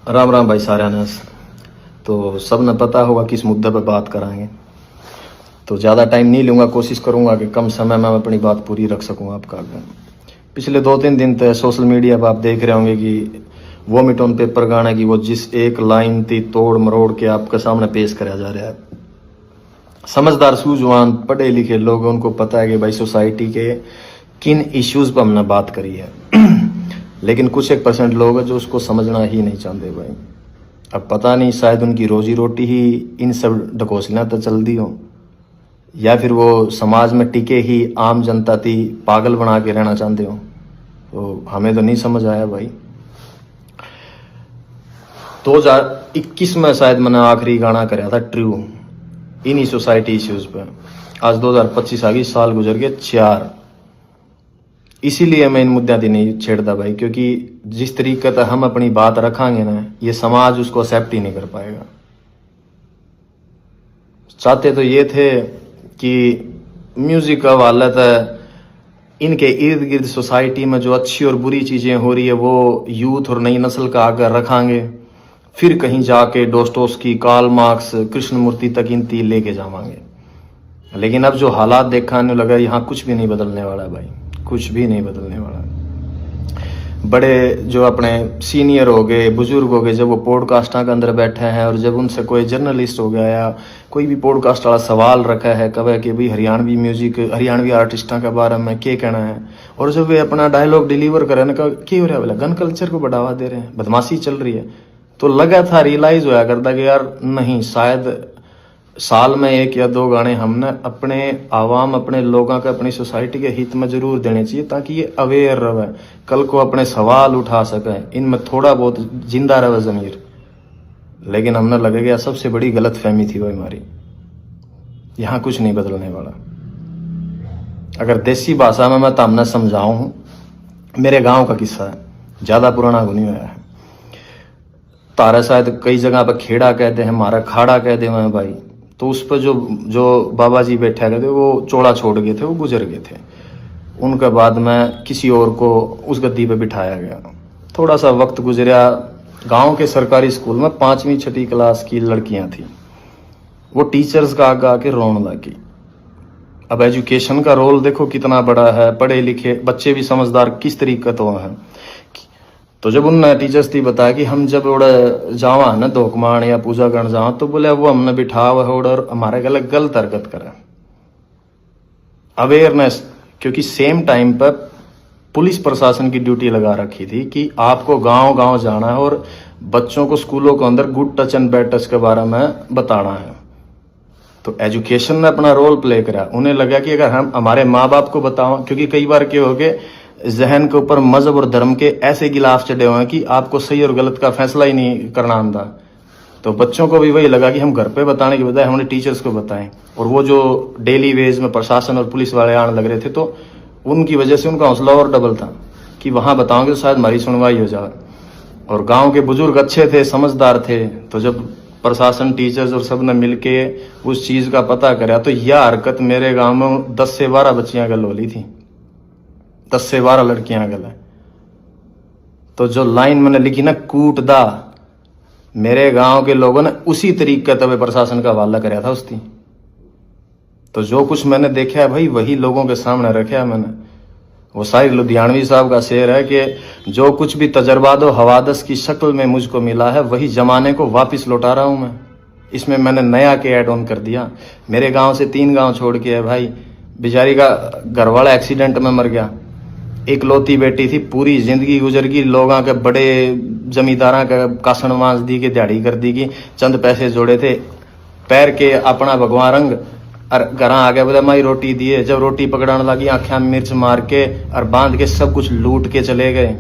राम राम भाई सारे ने। तो सब ने पता होगा किस मुद्दे पर बात कराएंगे। तो ज़्यादा टाइम नहीं लूँगा, कोशिश करूँगा कि कम समय में मैं अपनी बात पूरी रख सकूँ आपका आगे। पिछले 2-3 दिन तक सोशल मीडिया पर आप देख रहे होंगे कि वोमिट ऑन पेपर गाने की वो जिस एक लाइन थी तोड़ मरोड़ के आपके सामने पेश करा जा रहा है। समझदार सूझवान पढ़े लिखे लोग, उनको पता है कि भाई सोसाइटी के किन इश्यूज़ पर हमने बात करी है लेकिन कुछ 1% लोग हैं जो उसको समझना ही नहीं चाहते भाई। अब पता नहीं, शायद उनकी रोजी रोटी ही इन सब ढकोसलियाँ तो चल दी हो, या फिर वो समाज में टिके ही आम जनता थी पागल बना के रहना चाहते हो। तो हमें तो नहीं समझ आया भाई। 2021 में शायद मैंने आखिरी गाना कराया था ट्रू इन्हीं सोसाइटी इश्यूज़ पे। आज 2025 आ गई, साल गुजर गए 4। इसीलिए मैं इन मुद्दों की नहीं छेड़ता भाई, क्योंकि जिस तरीके से हम अपनी बात रखांगे ना, ये समाज उसको एक्सेप्ट ही नहीं कर पाएगा। चाहते तो ये थे कि म्यूजिक का हवाला था, इनके इर्द गिर्द सोसाइटी में जो अच्छी और बुरी चीज़ें हो रही है वो यूथ और नई नस्ल का आगे रखांगे, फिर कहीं जाके डोस्टोव्स्की, कार्ल मार्क्स, कृष्णमूर्ति तक इनती लेके जावांगे। लेकिन अब जो हालात देखने लगा, यहाँ कुछ भी नहीं बदलने वाला भाई, कुछ भी नहीं बदलने वाला। बड़े जो अपने सीनियर हो गए, बुजुर्ग हो गए, जब वो पॉडकास्टां के अंदर बैठे हैं और जब उनसे कोई जर्नलिस्ट हो गया या कोई भी पॉडकास्ट वाला सवाल रखा है कब कि भाई हरियाणवी म्यूजिक, हरियाणवी आर्टिस्टों के बारे में क्या कहना है, और जब वे अपना डायलॉग डिलीवर करें ना, क्या हो रहा है बोला, गन कल्चर को बढ़ावा दे रहे हैं, बदमाशी चल रही है, तो लगा था रियलाइज होया करता कि यार नहीं, शायद साल में 1 या 2 गाने हमने अपने आवाम, अपने लोगों के, अपनी सोसाइटी के हित में जरूर देने चाहिए, ताकि ये अवेयर रहे, कल को अपने सवाल उठा सके, इनमें थोड़ा बहुत जिंदा रहे ज़मीर। लेकिन हमने लगेगा सबसे बड़ी गलत फहमी थी वो हमारी। यहाँ कुछ नहीं बदलने वाला। अगर देसी भाषा में मैं तमने समझाऊं, मेरे गांव का किस्सा है, ज़्यादा पुराना नहीं हुआ है। तारा शायद कई जगह पर खेड़ा कहते हैं, हमारा खाड़ा कहते हैं भाई। तो उस पर जो बाबा जी बैठा गए थे वो चौड़ा छोड़ गए थे, वो गुजर गए थे। उनके बाद में किसी और को उस गद्दी पे बिठाया गया। थोड़ा सा वक्त गुजरा, गांव के सरकारी स्कूल में 5वीं 6ठी क्लास की लड़कियां थी, वो टीचर्स का आगे आके रोने लगी। अब एजुकेशन का रोल देखो कितना बड़ा है, पढ़े लिखे बच्चे भी समझदार किस तरीके तो हैं। तो जब उन टीचर्स थी बताया कि हम जब उड़े जावा ना धोकमान या पूजा करने जावा, तो बोले वो हमने बिठा हुआ और हमारे गलत हरकत करे। अवेयरनेस, क्योंकि सेम टाइम पर पुलिस प्रशासन की ड्यूटी लगा रखी थी कि आपको गांव गांव जाना है और बच्चों को स्कूलों के अंदर good touch and bad touch के बारे में बताना है। तो एजुकेशन ने अपना रोल प्ले करा। उन्हें लगा कि अगर हम हमारे माँ बाप को बताओ, क्योंकि कई बार क्या हो गए, जहन के ऊपर मजहब और धर्म के ऐसे गिलाफ चढ़े हुए हैं कि आपको सही और गलत का फैसला ही नहीं करना आता। तो बच्चों को भी वही लगा कि हम घर पे बताने के बजाय हमने टीचर्स को बताएं। और वो जो डेली वेज में प्रशासन और पुलिस वाले आने लग रहे थे, तो उनकी वजह से उनका हौसला और डबल था कि वहां बताओगे तो शायद हमारी सुनवाई हो जाए। और गाँव के बुजुर्ग अच्छे थे, समझदार थे, तो जब प्रशासन, टीचर्स और सब ने मिलके उस चीज का पता करा, तो यह हरकत मेरे गाँव में 10 से 12 बच्चियां गल होली थी, 10 से 12 लड़कियां गल है। तो जो लाइन मैंने लिखी ना, कूट दा, मेरे गांव के लोगों ने उसी तरीके तब प्रशासन का हवाला कराया था उसकी। तो जो कुछ मैंने देखा है भाई, वही लोगों के सामने रखा है मैंने। वो शायद लुधियानवी साहब का शेर है कि जो कुछ भी तजर्बा दो हवादस की शक्ल में मुझको मिला है, वही जमाने को वापस लौटा रहा हूं मैं। इसमें मैंने नया के ऐड ऑन कर दिया। मेरे गांव से 3 गांव छोड़ के है भाई, बेचारी का घरवाला एक्सीडेंट में मर गया, एक लौती बेटी थी, पूरी जिंदगी गुजर गई, लोगों के बड़े जमींदारा का कासन वांस दी के दिहाड़ी कर दी की, चंद पैसे जोड़े थे, पैर के अपना भगवान रंग और घर आ गया, बोला माई रोटी दिए। जब रोटी पकड़ाने लगी, आँखें मिर्च मार के और बांध के सब कुछ लूट के चले गए।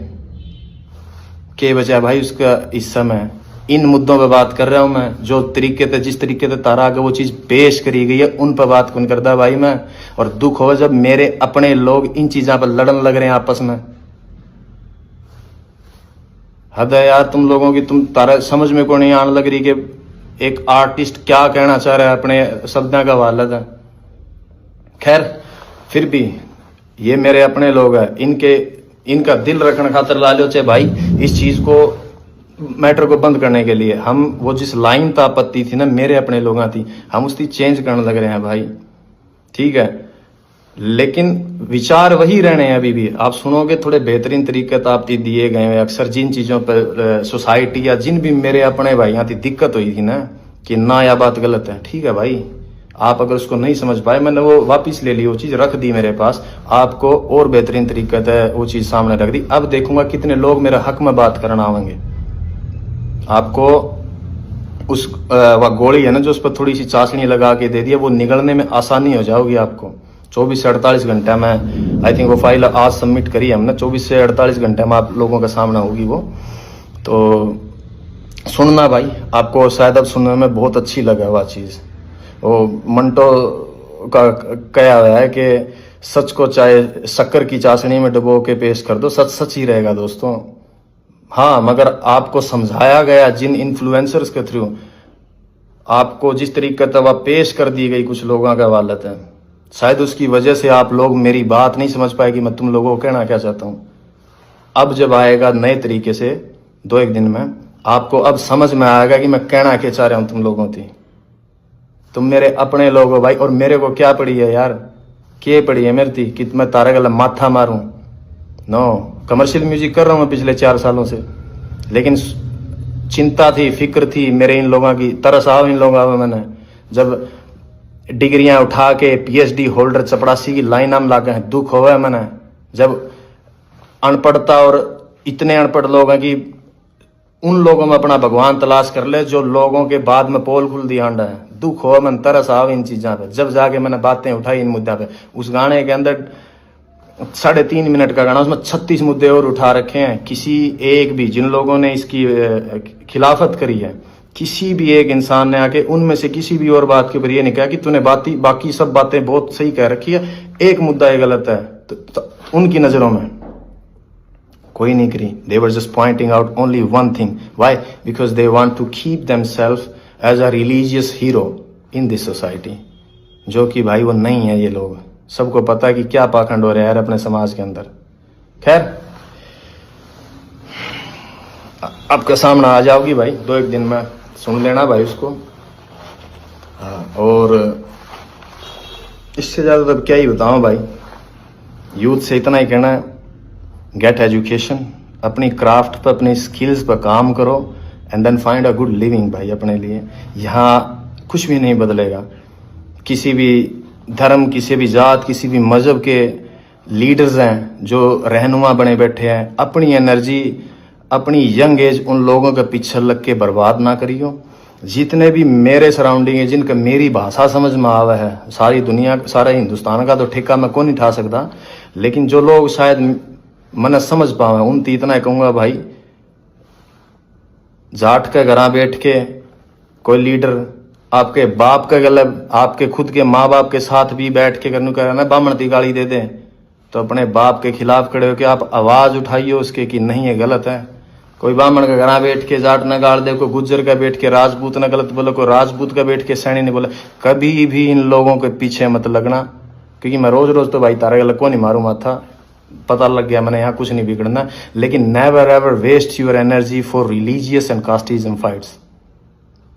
के बचा भाई उसका हिस्सा में। इन मुद्दों पे बात कर रहा हूं मैं, जो तरीके से, जिस तरीके से तारा आगे वो चीज पेश करी गई है, उन पर बात कौन करता भाई मैं। और दुख हो जब मेरे अपने लोग इन चीजों पर लड़न लग रहे हैं आपस में। हद है यार तुम लोगों की, तुम तारा समझ में को नहीं आने लग रही कि एक आर्टिस्ट क्या कहना चाह रहा है अपने शब्दों का हवाला था। खैर फिर भी ये मेरे अपने लोग हैं, इनका दिल रखने खातर ला लो चाहे भाई, इस चीज को मैटर को बंद करने के लिए हम वो जिस लाइन ता आपत्ति थी ना मेरे अपने लोगों थी, हम उसकी चेंज करने लग रहे हैं भाई, ठीक है। लेकिन विचार वही रहने हैं अभी भी। आप सुनोगे थोड़े बेहतरीन तरीके तो आप दिए गए हैं। अक्सर जिन चीज़ों पर सोसाइटी या जिन भी मेरे अपने भाइयों की दिक्कत हुई थी ना कि ना यह बात गलत है, ठीक है भाई, आप अगर उसको नहीं समझ पाए, मैंने वो वापस ले ली, वो चीज़ रख दी मेरे पास, आपको और बेहतरीन तरीके से वो चीज़ सामने रख दी। अब देखूंगा कितने लोग मेरे हक में बात करना आवेंगे। आपको उस वह गोली है ना जो उस पर थोड़ी सी चाशनी लगा के दे दिया, वो निगलने में आसानी हो जाओगी आपको। 24 से 48 घंटे में, आई थिंक वो फाइल आज सबमिट करी है हमने, 24 से 48 घंटे में आप लोगों का सामना होगी वो। तो सुनना भाई, आपको शायद अब सुनने में बहुत अच्छी लगे वह चीज़। वो मंटो का कहा हुआ है कि सच को चाहे शक्कर की चाशनी में डुबो के पेश कर दो, सच सच ही रहेगा दोस्तों। हाँ, मगर आपको समझाया गया जिन इन्फ्लुएंसर्स के थ्रू, आपको जिस तरीके से वह पेश कर दी गई कुछ लोगों का वालत है, शायद उसकी वजह से आप लोग मेरी बात नहीं समझ पाए कि मैं तुम लोगों को कहना क्या चाहता हूँ। अब जब आएगा नए तरीके से 2-1 दिन में, आपको अब समझ में आएगा कि मैं कहना क्या चाह रहा हूँ तुम लोगों की। तुम मेरे अपने लोग हो भाई, और मेरे को क्या पड़ी है यार, क्या पड़ी है मेरी थी कि मैं तारा गला माथा मारूं? नो, कमर्शियल म्यूजिक कर रहा हूँ मैं पिछले 4 सालों से, लेकिन चिंता थी, फिक्र थी मेरे इन लोगों की, तरस आओ इन लोगों में। मैंने जब डिग्रियां उठा के पीएचडी होल्डर चपड़ासी की लाइन में लागे हैं, दुख होगा मैंने। जब अनपढ़ता और इतने अनपढ़ लोग हैं कि उन लोगों में अपना भगवान तलाश कर ले जो लोगों के बाद में पोल खुल दिया अंडा है, दुख हो, मन तरस आओ इन चीज़ों पे। जब जाके मैंने बातें उठाई इन मुद्दा पे, उस गाने के अंदर 3.5 मिनट का गाना, उसमें 36 मुद्दे और उठा रखे हैं। किसी एक भी, जिन लोगों ने इसकी खिलाफत करी है, किसी भी एक इंसान ने आके उनमें से किसी भी और बात के ऊपर ये नहीं कहा कि तूने बाकी सब बातें बहुत सही कह रखी है, एक मुद्दा ये गलत है, तो उनकी नज़रों में कोई नहीं करी। They were just pointing out only one thing. Why? Because they want to keep themselves as a religious hero in this society. जो कि भाई वो नहीं है ये लोग। सबको पता है कि क्या पाखंड हो रहा है यार अपने समाज के अंदर। खैर, आपका सामना आ जाओगी भाई 2-1 दिन में, सुन लेना भाई उसको। और इससे ज़्यादा तब क्या ही बताऊँ भाई, यूथ से इतना ही कहना है, गेट एजुकेशन, अपनी क्राफ्ट पर, अपनी स्किल्स पर काम करो, and then find a good living भाई अपने लिए। यहाँ कुछ भी नहीं बदलेगा। किसी भी धर्म, किसी भी जात, किसी भी मज़हब के लीडर्स हैं जो रहनुमा बने बैठे हैं, अपनी एनर्जी, अपनी यंग एज उन लोगों के पीछे लग के बर्बाद ना करियो। जितने भी मेरे सराउंडिंग है, जिनका मेरी भाषा समझ में आवा है, सारी दुनिया, सारा हिंदुस्तान का तो ठेका मैं कौन नहीं उठा सकता, लेकिन जो लोग शायद मन समझ पावे उन इतना कहूँगा भाई, जाट के घर बैठ के कोई लीडर आपके बाप का गलत, आपके खुद के माँ बाप के साथ भी बैठ के करने का ना बामण की गाली दे दें, तो अपने बाप के खिलाफ खड़े हो के आप आवाज़ उठाइए उसके कि नहीं ये गलत है। कोई ब्राह्मण का घर बैठ के जाट न गाड़ दे, कोई गुज्जर का बैठ के राजपूत न गलत बोले, कोई राजपूत का बैठ के सैनी नहीं बोले। कभी भी इन लोगों के पीछे मत लगना, क्योंकि मैं रोज रोज तो भाई तारा गलत को नहीं मारू माथा, पता लग गया मैंने यहाँ कुछ नहीं बिगड़ना। लेकिन never ever waste your energy for religious and casteism fights,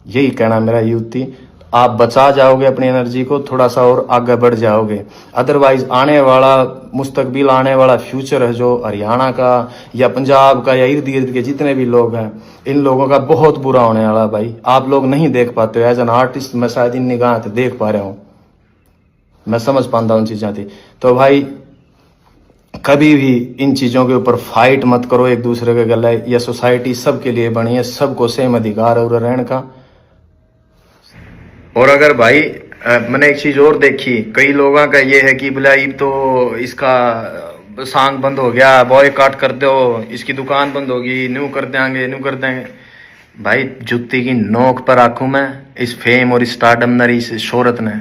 यही कहना मेरा यूथ थी। आप बचा जाओगे अपनी एनर्जी को, थोड़ा सा और आगे बढ़ जाओगे। अदरवाइज आने वाला मुस्तकबिल, आने वाला फ्यूचर है जो हरियाणा का या पंजाब का या इर्द गिर्द के जितने भी लोग हैं, इन लोगों का बहुत बुरा होने वाला भाई। आप लोग नहीं देख पाते हो, एज एन आर्टिस्ट मैं शायद इन निगाह से देख पा रहा हूँ, मैं समझ पाता हूँ चीज़ें थी। तो भाई कभी भी इन चीज़ों के ऊपर फाइट मत करो एक दूसरे के गले। यह सोसाइटी सबके लिए बनी है, सबको सेम अधिकार है और रहने का। और अगर भाई मैंने एक चीज़ और देखी, कई लोगों का ये है कि बोला ये तो इसका सांग बंद हो गया, बॉयकॉट कर दो, इसकी दुकान बंद होगी, न्यू कर देंगे, न्यू कर देंगे। भाई जुत्ती की नोक पर आंखों में इस फेम और इस स्टारडम ने, इस शोहरत ने,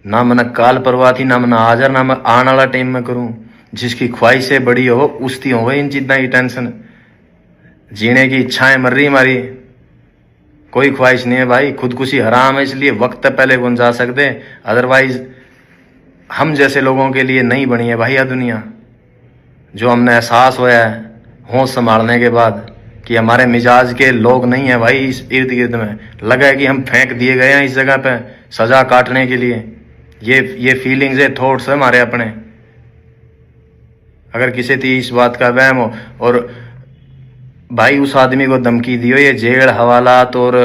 ना मैंने काल परवाह थी, ना मैंने हाजर, ना मैं आने वाला टाइम में करूँ। जिसकी ख्वाहिशें बड़ी हो उसकी हो इन चीज़ों की टेंशन, जीने की इच्छाएं मर रही हमारी, कोई ख्वाहिश नहीं है भाई। खुदकुशी हराम है, इसलिए वक्त पहले कौन जा सकते, अदरवाइज हम जैसे लोगों के लिए नहीं बनी है भाई यह दुनिया। जो हमने एहसास होया है होश संभालने के बाद कि हमारे मिजाज के लोग नहीं है भाई इस इर्द गिर्द में, लगा है कि हम फेंक दिए गए हैं इस जगह पे सजा काटने के लिए। ये फीलिंग्स है, थॉट्स है हमारे अपने। अगर किसी थी इस बात का वहम हो, और भाई उस आदमी को धमकी दियो ये जेल हवालात और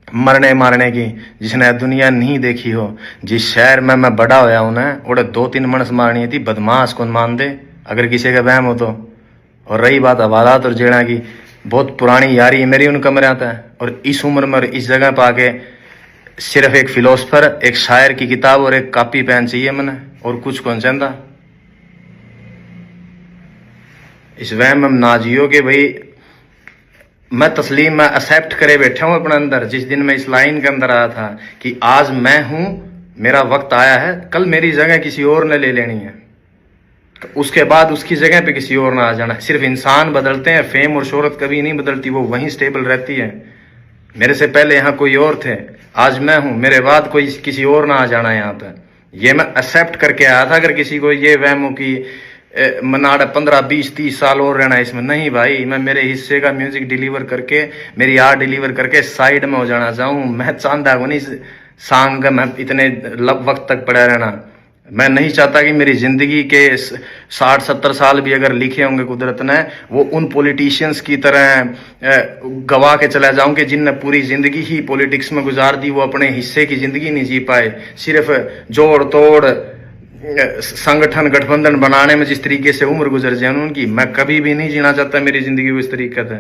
मरने मारने की, जिसने दुनिया नहीं देखी हो। जिस शहर में मैं बड़ा होया हूं ना, उड़े 2-3 मनस मारनी थी, बदमाश कौन मान दे अगर किसी का वहम हो तो। और रही बात हवालात और जेड़ा की, बहुत पुरानी यारी है मेरी उनका मेरे आता है। और इस उम्र में इस जगह पर आके सिर्फ एक फिलोसफर, एक शायर की किताब और एक कॉपी पेन चाहिए मैंने, और कुछ कौन चाहता। इस वहम में ना जियो कि भाई मैं तस्लीम में एक्सेप्ट करे बैठा हूं अपने अंदर। जिस दिन मैं इस लाइन के अंदर आया था कि आज मैं हूं, मेरा वक्त आया है, कल मेरी जगह किसी और ने ले लेनी है, तो उसके बाद उसकी जगह पे किसी और ना आ जाना। सिर्फ इंसान बदलते हैं, फेम और शोहरत कभी नहीं बदलती, वो वहीं स्टेबल रहती है। मेरे से पहले यहाँ कोई और थे, आज मैं हूं, मेरे बाद कोई किसी और ना आ जाना यहाँ पे। ये मैं एक्सेप्ट करके आया था। अगर किसी को ये वहम हो कि मनाड़ा 15-20-30 साल और रहना इसमें, नहीं भाई, मैं मेरे हिस्से का म्यूजिक डिलीवर करके, मेरी आर्ट डिलीवर करके साइड में हो जाना चाहूँ। मैं चाहता हूँ नहीं सांग में इतने वक्त तक पड़ा रहना। मैं नहीं चाहता कि मेरी जिंदगी के 60-70 साल भी अगर लिखे होंगे कुदरत ने, वो उन पॉलिटिशियंस की तरह गवा के चला जाऊं कि जिनने पूरी जिंदगी ही पॉलिटिक्स में गुजार दी, वो अपने हिस्से की जिंदगी नहीं जी पाए। सिर्फ जोड़ तोड़ संगठन गठबंधन बनाने में जिस तरीके से उम्र गुजर जाए उनकी, मैं कभी भी नहीं जीना चाहता मेरी जिंदगी को इस तरीके से।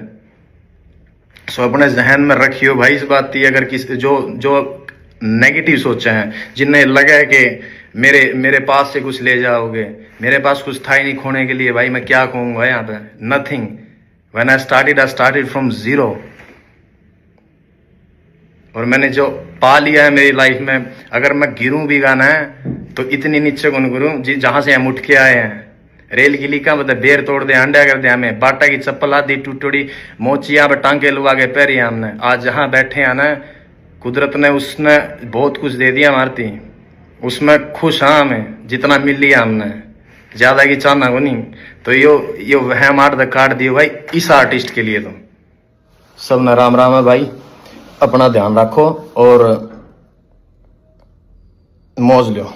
सो अपने जहन में रखियो भाई इस बात की। अगर किस जो नेगेटिव सोचे हैं, जिन्हें लगा है कि मेरे पास से कुछ ले जाओगे, मेरे पास कुछ था ही नहीं खोने के लिए, भाई मैं क्या कहूंगा यहाँ पे, nothing. When I started from zero. और मैंने जो पा लिया है मेरी लाइफ में, अगर मैं गिरूं भी गाना है तो इतनी नीचे कौन गिरूं जी जहां से हम उठ के आए हैं। रेल की लीका बता बेर तोड़ दे, अंडा कर दे हमें, बाटा की चप्पल आदि टूटी मोचिया पे टांके लुआ के पैरी हमने। आज जहां बैठे हैं ना, कुदरत ने उसने बहुत कुछ दे दिया मारती, उसमें खुश हाँ हमें जितना मिल लिया हमने, ज्यादा की चाहना को नहीं। तो यो वहम आर्ट द कार्ड दियो भाई इस आर्टिस्ट के लिए। तो सब न राम राम है भाई, अपना ध्यान रखो और मौज लो।